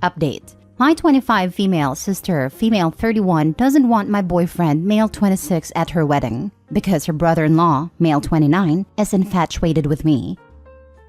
Update. My 25 female sister, female 31, doesn't want my boyfriend, male 26, at her wedding because her brother-in-law, male 29, is infatuated with me.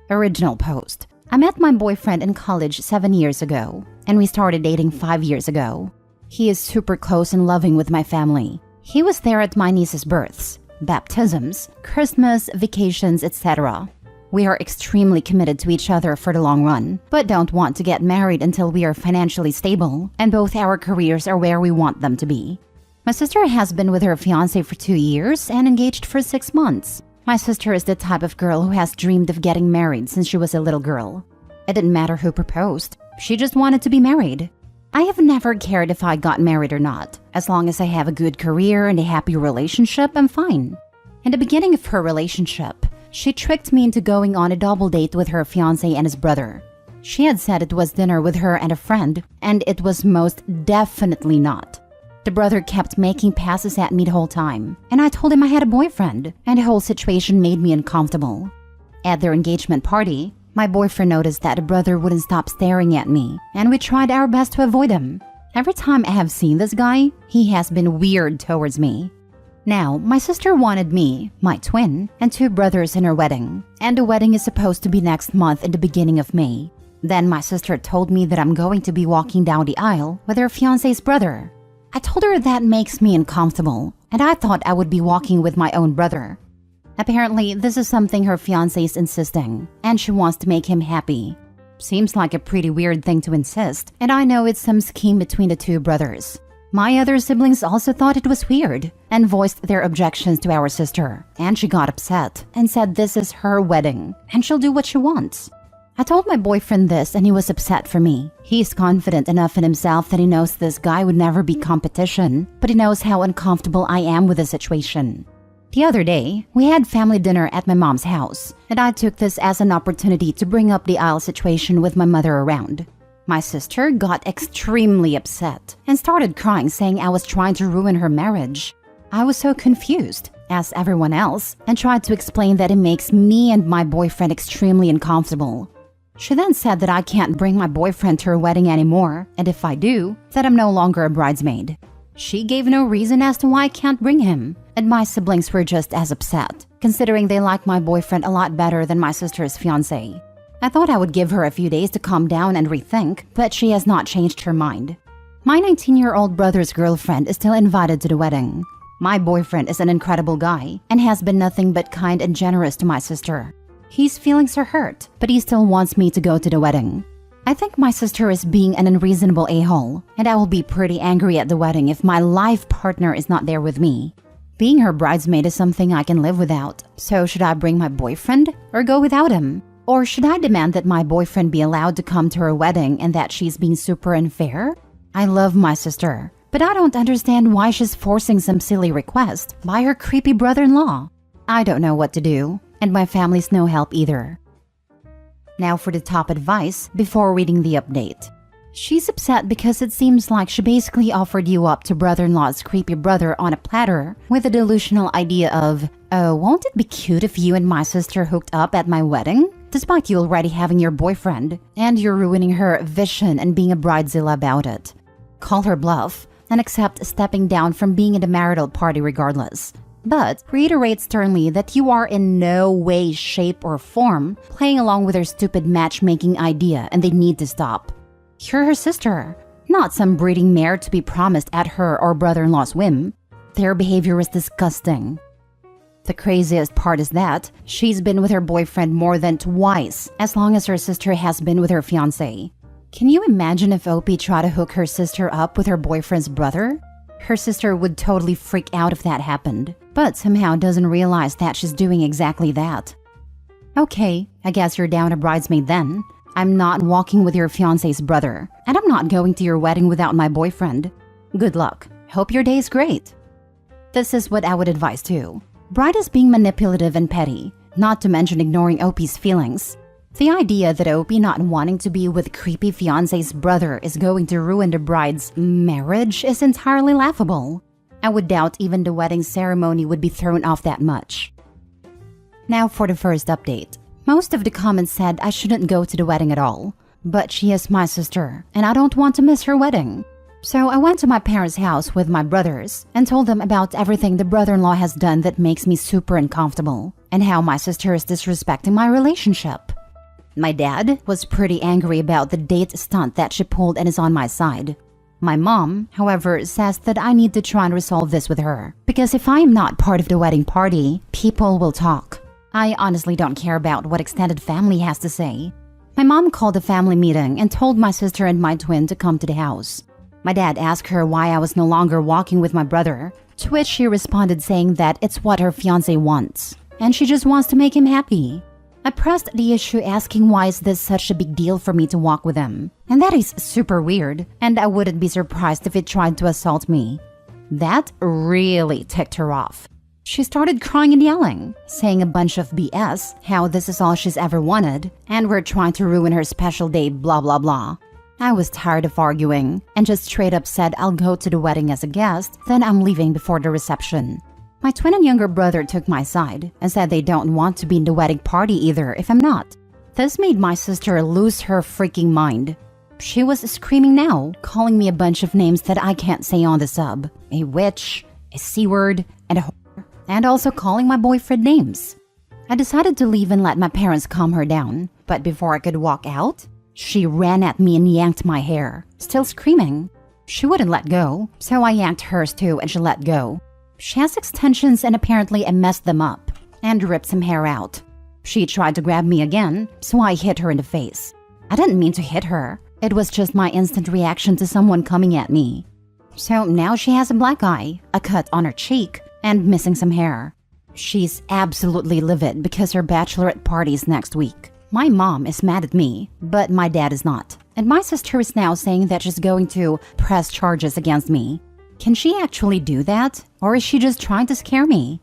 Original post. I met my boyfriend in college 7 years ago, and we started dating 5 years ago. He is super close and loving with my family. He was there at my niece's births, baptisms, Christmas, vacations, etc. We are extremely committed to each other for the long run, but don't want to get married until we are financially stable and both our careers are where we want them to be. My sister has been with her fiancé for 2 years and engaged for 6 months. My sister is the type of girl who has dreamed of getting married since she was a little girl. It didn't matter who proposed, she just wanted to be married. I have never cared if I got married or not. As long as I have a good career and a happy relationship, I'm fine. In the beginning of her relationship, she tricked me into going on a double date with her fiancé and his brother. She had said it was dinner with her and a friend, and it was most definitely not. The brother kept making passes at me the whole time, and I told him I had a boyfriend, and the whole situation made me uncomfortable. At their engagement party, my boyfriend noticed that the brother wouldn't stop staring at me, and we tried our best to avoid him. Every time I have seen this guy, he has been weird towards me. Now, my sister wanted me, my twin, and 2 brothers in her wedding, and the wedding is supposed to be next month in the beginning of May. Then my sister told me that I'm going to be walking down the aisle with her fiancé's brother. I told her that makes me uncomfortable, and I thought I would be walking with my own brother. Apparently, this is something her fiancé is insisting, and she wants to make him happy. Seems like a pretty weird thing to insist, and I know it's some scheme between the 2 brothers. My other siblings also thought it was weird and voiced their objections to our sister, and she got upset and said this is her wedding and she'll do what she wants. I told my boyfriend this and he was upset for me. He's confident enough in himself that he knows this guy would never be competition, but he knows how uncomfortable I am with the situation. The other day, we had family dinner at my mom's house, and I took this as an opportunity to bring up the aisle situation with my mother around. My sister got extremely upset and started crying, saying I was trying to ruin her marriage. I was so confused, as everyone else, and tried to explain that it makes me and my boyfriend extremely uncomfortable. She then said that I can't bring my boyfriend to her wedding anymore, and if I do, that I'm no longer a bridesmaid. She gave no reason as to why I can't bring him, and my siblings were just as upset, considering they like my boyfriend a lot better than my sister's fiancé. I thought I would give her a few days to calm down and rethink, but she has not changed her mind. My 19-year-old brother's girlfriend is still invited to the wedding. My boyfriend is an incredible guy and has been nothing but kind and generous to my sister. His feelings are hurt, but he still wants me to go to the wedding. I think my sister is being an unreasonable a-hole, and I will be pretty angry at the wedding if my life partner is not there with me. Being her bridesmaid is something I can live without, so should I bring my boyfriend or go without him? Or should I demand that my boyfriend be allowed to come to her wedding and that she's being super unfair? I love my sister, but I don't understand why she's forcing some silly request by her creepy brother-in-law. I don't know what to do, and my family's no help either. Now for the top advice before reading the update. She's upset because it seems like she basically offered you up to brother-in-law's creepy brother on a platter with a delusional idea of, oh, won't it be cute if you and my sister hooked up at my wedding? Despite you already having your boyfriend, and you're ruining her vision and being a bridezilla about it. Call her bluff and accept stepping down from being in the marital party regardless. But reiterate sternly that you are in no way, shape, or form playing along with her stupid matchmaking idea and they need to stop. You're her sister, not some breeding mare to be promised at her or brother-in-law's whim. Their behavior is disgusting. The craziest part is that she's been with her boyfriend more than twice as long as her sister has been with her fiancé. Can you imagine if Opie tried to hook her sister up with her boyfriend's brother? Her sister would totally freak out if that happened, but somehow doesn't realize that she's doing exactly that. Okay, I guess you're down a bridesmaid then. I'm not walking with your fiancé's brother, and I'm not going to your wedding without my boyfriend. Good luck. Hope your day's great. This is what I would advise too. Bride is being manipulative and petty, not to mention ignoring Opie's feelings. The idea that Opie not wanting to be with creepy fiancé's brother is going to ruin the bride's marriage is entirely laughable. I would doubt even the wedding ceremony would be thrown off that much. Now for the first update. Most of the comments said I shouldn't go to the wedding at all. but she is my sister, and I don't want to miss her wedding. So I went to my parents' house with my brothers and told them about everything the brother-in-law has done that makes me super uncomfortable, and how my sister is disrespecting my relationship. My dad was pretty angry about the date stunt that she pulled and is on my side. My mom, however, says that I need to try and resolve this with her, because if I am not part of the wedding party, people will talk. I honestly don't care about what extended family has to say. My mom called a family meeting and told my sister and my twin to come to the house. My dad asked her why I was no longer walking with my brother, to which she responded saying that it's what her fiancé wants, and she just wants to make him happy. I pressed the issue asking why is this such a big deal for me to walk with him, and that is super weird, and I wouldn't be surprised if he tried to assault me. That really ticked her off. She started crying and yelling, saying a bunch of BS, how this is all she's ever wanted, and we're trying to ruin her special day, blah blah blah. I was tired of arguing, and just straight up said I'll go to the wedding as a guest, then I'm leaving before the reception. My twin and younger brother took my side and said they don't want to be in the wedding party either if I'm not. This made my sister lose her freaking mind. She was screaming now, calling me a bunch of names that I can't say on the sub. A witch, a C-word, and a whore, and also calling my boyfriend names. I decided to leave and let my parents calm her down, but before I could walk out, she ran at me and yanked my hair, still screaming. She wouldn't let go, so I yanked hers too and she let go. She has extensions and apparently I messed them up and ripped some hair out. She tried to grab me again, so I hit her in the face. I didn't mean to hit her. It was just my instant reaction to someone coming at me. So now she has a black eye, a cut on her cheek, and missing some hair. She's absolutely livid because her bachelorette party is next week. My mom is mad at me, but my dad is not. And my sister is now saying that she's going to press charges against me. Can she actually do that? Or is she just trying to scare me?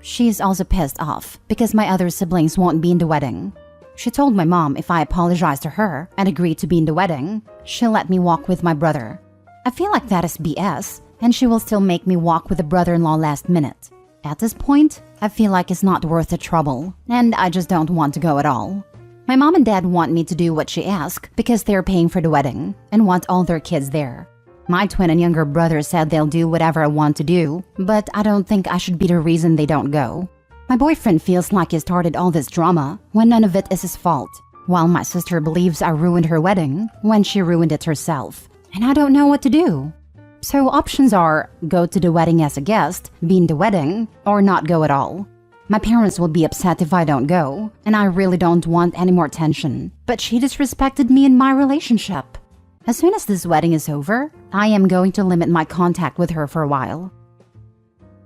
She's also pissed off because my other siblings won't be in the wedding. She told my mom if I apologize to her and agree to be in the wedding, she'll let me walk with my brother. I feel like that is BS, and she will still make me walk with the brother-in-law last minute. At this point, I feel like it's not worth the trouble, and I just don't want to go at all. My mom and dad want me to do what she asks because they're paying for the wedding and want all their kids there. My twin and younger brother said they'll do whatever I want to do, but I don't think I should be the reason they don't go. My boyfriend feels like he started all this drama when none of it is his fault, while my sister believes I ruined her wedding when she ruined it herself, and I don't know what to do. So options are go to the wedding as a guest, be in the wedding, or not go at all. My parents will be upset if I don't go, and I really don't want any more tension, but she disrespected me in my relationship. As soon as this wedding is over, I am going to limit my contact with her for a while.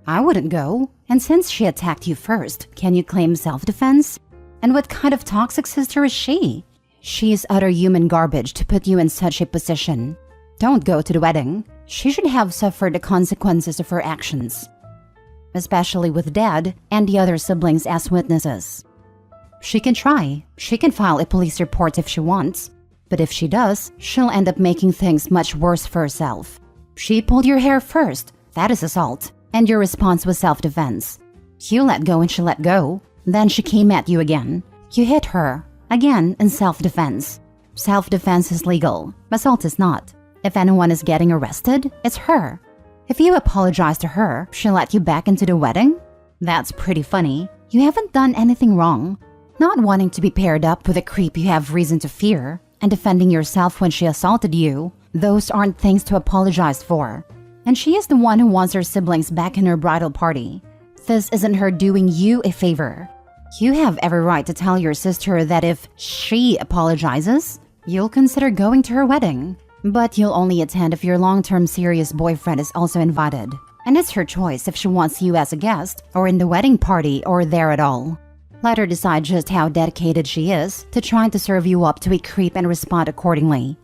I wouldn't go, and since she attacked you first, can you claim self-defense? And what kind of toxic sister is she? She is utter human garbage to put you in such a position. Don't go to the wedding. She should have suffered the consequences of her actions, especially with Dad and the other siblings as witnesses. She can try. She can file a police report if she wants. But if she does, she'll end up making things much worse for herself. She pulled your hair first. That is assault. And your response was self-defense. You let go and she let go. Then she came at you again. You hit her. Again in self-defense. Self-defense is legal. Assault is not. If anyone is getting arrested, it's her. If you apologize to her, she'll let you back into the wedding? That's pretty funny. You haven't done anything wrong. Not wanting to be paired up with a creep you have reason to fear, and defending yourself when she assaulted you, those aren't things to apologize for. And she is the one who wants her siblings back in her bridal party. This isn't her doing you a favor. You have every right to tell your sister that if she apologizes, you'll consider going to her wedding. But you'll only attend if your long-term serious boyfriend is also invited. And it's her choice if she wants you as a guest, or in the wedding party, or there at all. Let her decide just how dedicated she is to trying to serve you up to a creep and respond accordingly.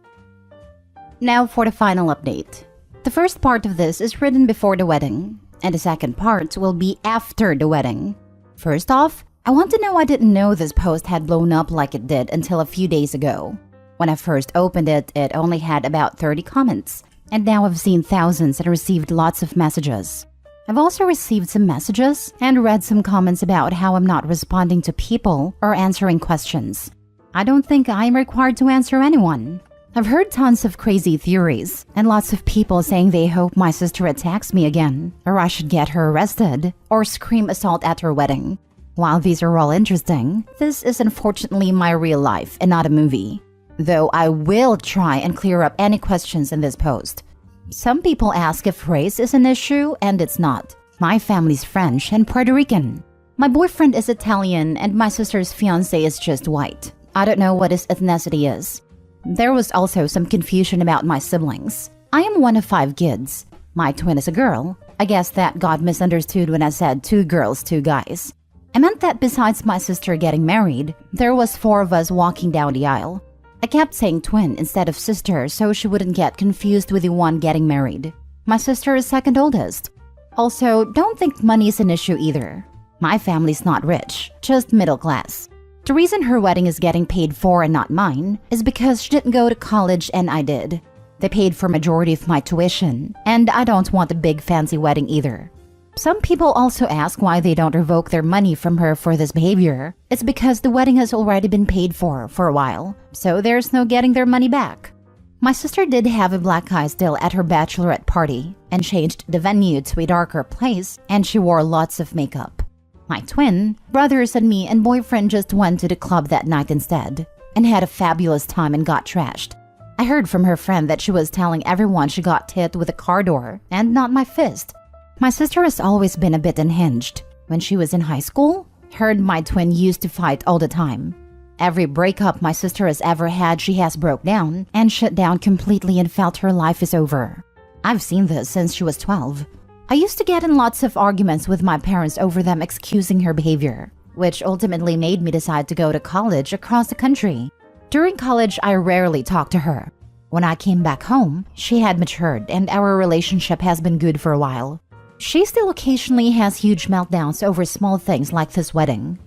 Now for the final update. The first part of this is written before the wedding, and the second part will be after the wedding. First off, I want to know I didn't know this post had blown up like it did until a few days ago. When I first opened it, it only had about 30 comments, and now I've seen thousands and received lots of messages. I've also received some messages and read some comments about how I'm not responding to people or answering questions. I don't think I'm required to answer anyone. I've heard tons of crazy theories and lots of people saying they hope my sister attacks me again, or I should get her arrested, or scream assault at her wedding. While these are all interesting, this is unfortunately my real life and not a movie. Though I will try and clear up any questions in this post. Some people ask if race is an issue, and it's not. My family's French and Puerto Rican. My boyfriend is Italian and my sister's fiancé is just white. I don't know what his ethnicity is. There was also some confusion about my siblings. I am one of 5 kids. My twin is a girl. I guess that got misunderstood when I said 2 girls, 2 guys. I meant that besides my sister getting married, there was 4 of us walking down the aisle. I kept saying twin instead of sister so she wouldn't get confused with the one getting married. My sister is second oldest. Also, don't think money is an issue either. My family's not rich, just middle class. The reason her wedding is getting paid for and not mine is because she didn't go to college and I did. They paid for majority of my tuition, and I don't want a big fancy wedding either. Some people also ask why they don't revoke their money from her for this behavior. It's because the wedding has already been paid for a while, so there's no getting their money back. My sister did have a black eye still at her bachelorette party and changed the venue to a darker place, and she wore lots of makeup. My twin, brothers and me and boyfriend just went to the club that night instead and had a fabulous time and got trashed. I heard from her friend that she was telling everyone she got hit with a car door and not my fist. My sister has always been a bit unhinged. When she was in high school, her and my twin used to fight all the time. Every breakup my sister has ever had, she has broke down and shut down completely and felt her life is over. I've seen this since she was 12. I used to get in lots of arguments with my parents over them excusing her behavior, which ultimately made me decide to go to college across the country. During college, I rarely talked to her. When I came back home, she had matured and our relationship has been good for a while. She still occasionally has huge meltdowns over small things like this wedding.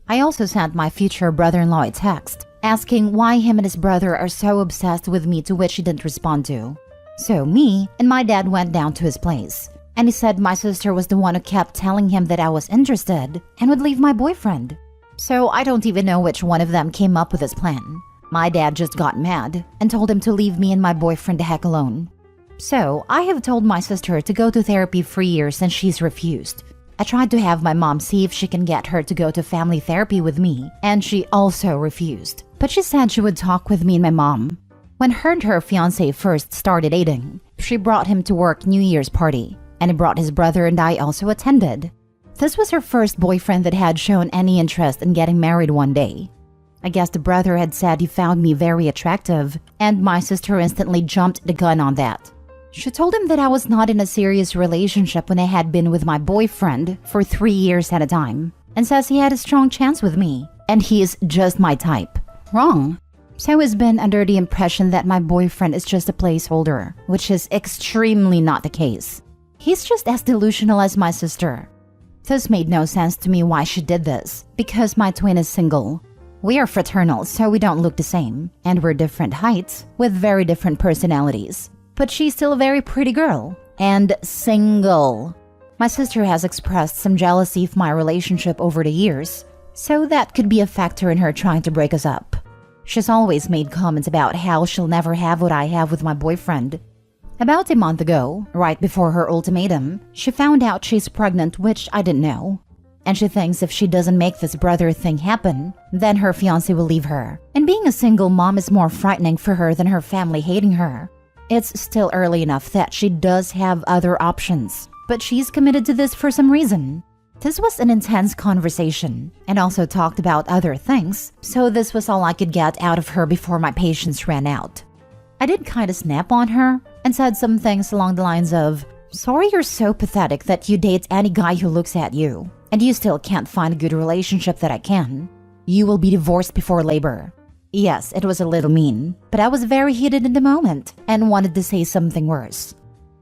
I also sent my future brother-in-law a text, asking why him and his brother are so obsessed with me, to which he didn't respond to. So me and my dad went down to his place. And he said my sister was the one who kept telling him that I was interested and would leave my boyfriend. So I don't even know which one of them came up with this plan. My dad just got mad and told him to leave me and my boyfriend the heck alone. So I have told my sister to go to therapy for years and she's refused. I tried to have my mom see if she can get her to go to family therapy with me, and she also refused. But she said she would talk with me and my mom. When her and her fiancé first started dating, she brought him to work New Year's party. And he brought his brother and I also attended. This was her first boyfriend that had shown any interest in getting married one day. I guess the brother had said he found me very attractive, and my sister instantly jumped the gun on that. She told him that I was not in a serious relationship when I had been with my boyfriend for 3 years at a time, and says he had a strong chance with me, and he is just my type. Wrong. So he's been under the impression that my boyfriend is just a placeholder, which is extremely not the case. He's just as delusional as my sister. This made no sense to me why she did this, because my twin is single. We are fraternal, so we don't look the same, and we're different heights, with very different personalities. But she's still a very pretty girl, and single. My sister has expressed some jealousy of my relationship over the years, so that could be a factor in her trying to break us up. She's always made comments about how she'll never have what I have with my boyfriend. About a month ago, right before her ultimatum, she found out she's pregnant, which I didn't know. And she thinks if she doesn't make this brother thing happen, then her fiancé will leave her. And being a single mom is more frightening for her than her family hating her. It's still early enough that she does have other options, but she's committed to this for some reason. This was an intense conversation, and also talked about other things, so this was all I could get out of her before my patience ran out. I did kind of snap on her and said some things along the lines of, "Sorry you're so pathetic that you date any guy who looks at you, and you still can't find a good relationship that I can. You will be divorced before labor." Yes, it was a little mean, but I was very heated in the moment and wanted to say something worse.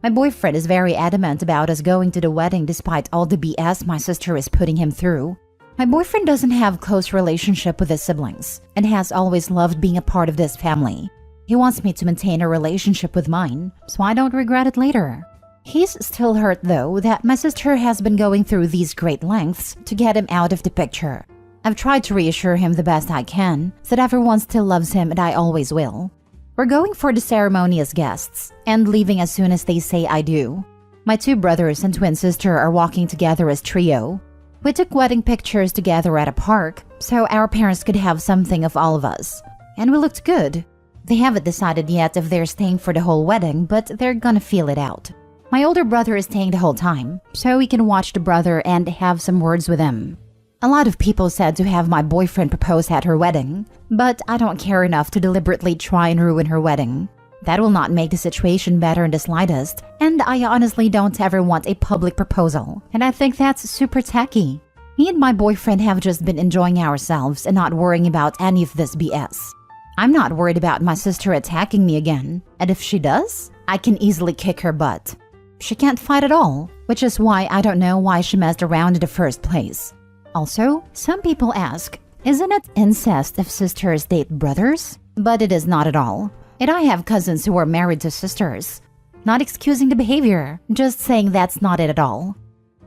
My boyfriend is very adamant about us going to the wedding despite all the BS my sister is putting him through. My boyfriend doesn't have a close relationship with his siblings and has always loved being a part of this family. He wants me to maintain a relationship with mine, so I don't regret it later. He's still hurt, though, that my sister has been going through these great lengths to get him out of the picture. I've tried to reassure him the best I can that everyone still loves him and I always will. We're going for the ceremony as guests and leaving as soon as they say I do. My 2 brothers and twin sister are walking together as trio. We took wedding pictures together at a park so our parents could have something of all of us. And we looked good. They haven't decided yet if they're staying for the whole wedding, but they're gonna feel it out. My older brother is staying the whole time, so we can watch the brother and have some words with him. A lot of people said to have my boyfriend propose at her wedding, but I don't care enough to deliberately try and ruin her wedding. That will not make the situation better in the slightest, and I honestly don't ever want a public proposal, and I think that's super tacky. Me and my boyfriend have just been enjoying ourselves and not worrying about any of this BS. I'm not worried about my sister attacking me again, and if she does, I can easily kick her butt. She can't fight at all, which is why I don't know why she messed around in the first place. Also, some people ask, isn't it incest if sisters date brothers? But it is not at all. And I have cousins who are married to sisters. Not excusing the behavior, just saying that's not it at all.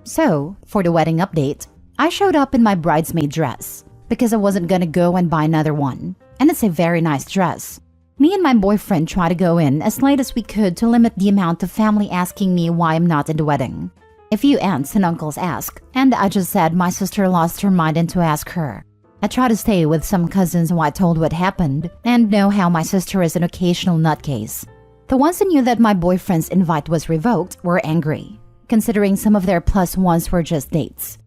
So, for the wedding update, I showed up in my bridesmaid dress because I wasn't gonna go and buy another one. And it's a very nice dress. Me and my boyfriend tried to go in as late as we could to limit the amount of family asking me why I'm not in the wedding. A few aunts and uncles ask, and I just said my sister lost her mind and to ask her. I try to stay with some cousins who I told what happened and know how my sister is an occasional nutcase. The ones who knew that my boyfriend's invite was revoked were angry, considering some of their plus ones were just dates.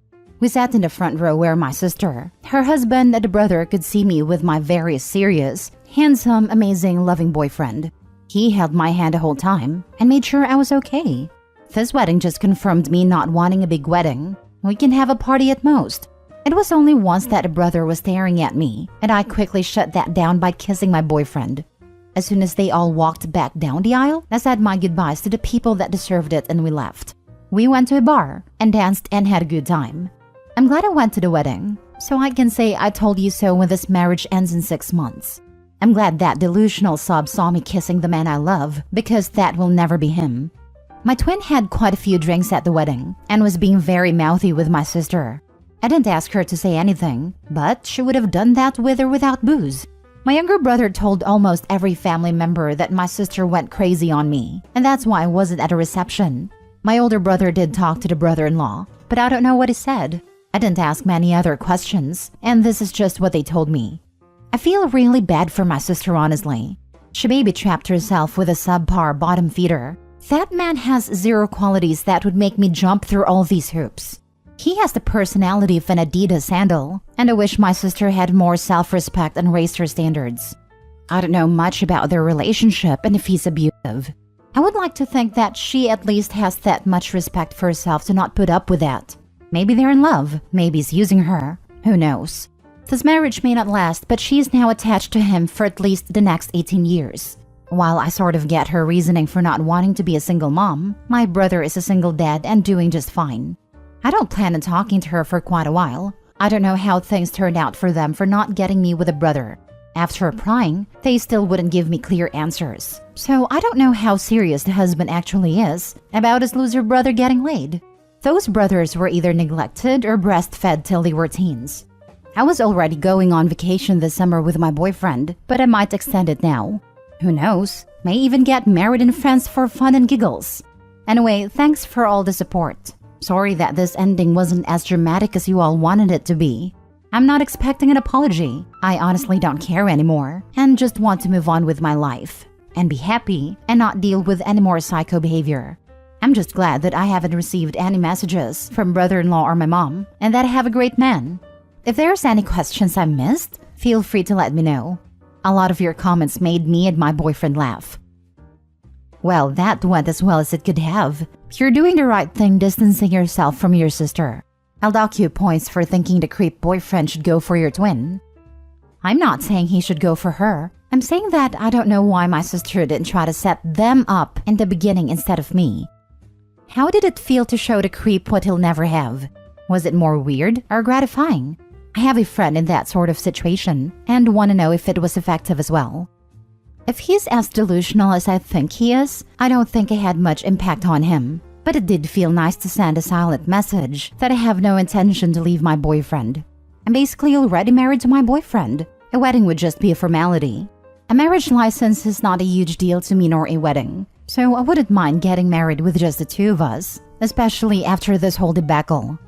We sat in the front row where my sister, her husband, and the brother could see me with my very serious, handsome, amazing, loving boyfriend. He held my hand the whole time and made sure I was okay. This wedding just confirmed me not wanting a big wedding. We can have a party at most. It was only once that the brother was staring at me, and I quickly shut that down by kissing my boyfriend. As soon as they all walked back down the aisle, I said my goodbyes to the people that deserved it and we left. We went to a bar and danced and had a good time. I'm glad I went to the wedding, so I can say I told you so when this marriage ends in 6 months. I'm glad that delusional sub saw me kissing the man I love, because that will never be him. My twin had quite a few drinks at the wedding and was being very mouthy with my sister. I didn't ask her to say anything, but she would have done that with or without booze. My younger brother told almost every family member that my sister went crazy on me, and that's why I wasn't at a reception. My older brother did talk to the brother-in-law, but I don't know what he said. I didn't ask many other questions, and this is just what they told me. I feel really bad for my sister, honestly. She maybe trapped herself with a subpar bottom feeder. That man has 0 qualities that would make me jump through all these hoops. He has the personality of an Adidas sandal, and I wish my sister had more self-respect and raised her standards. I don't know much about their relationship and if he's abusive. I would like to think that she at least has that much respect for herself to not put up with that. Maybe they're in love, maybe he's using her, who knows. This marriage may not last, but she's now attached to him for at least the next 18 years. While I sort of get her reasoning for not wanting to be a single mom, my brother is a single dad and doing just fine. I don't plan on talking to her for quite a while. I don't know how things turned out for them for not getting me with a brother. After prying, they still wouldn't give me clear answers. So I don't know how serious the husband actually is about his loser brother getting laid. Those brothers were either neglected or breastfed till they were teens. I was already going on vacation this summer with my boyfriend, but I might extend it now. Who knows? May even get married in France for fun and giggles. Anyway, thanks for all the support. Sorry that this ending wasn't as dramatic as you all wanted it to be. I'm not expecting an apology. I honestly don't care anymore and just want to move on with my life and be happy and not deal with any more psycho behavior. I'm just glad that I haven't received any messages from brother-in-law or my mom and that I have a great man. If there's any questions I missed, feel free to let me know. A lot of your comments made me and my boyfriend laugh. Well, that went as well as it could have. You're doing the right thing distancing yourself from your sister. I'll dock you points for thinking the creep boyfriend should go for your twin. I'm not saying he should go for her. I'm saying that I don't know why my sister didn't try to set them up in the beginning instead of me. How did it feel to show the creep what he'll never have? Was it more weird or gratifying? I have a friend in that sort of situation and want to know if it was effective as well. If he's as delusional as I think he is, I don't think it had much impact on him. But it did feel nice to send a silent message that I have no intention to leave my boyfriend. I'm basically already married to my boyfriend. A wedding would just be a formality. A marriage license is not a huge deal to me nor a wedding, so I wouldn't mind getting married with just the two of us, especially after this whole debacle.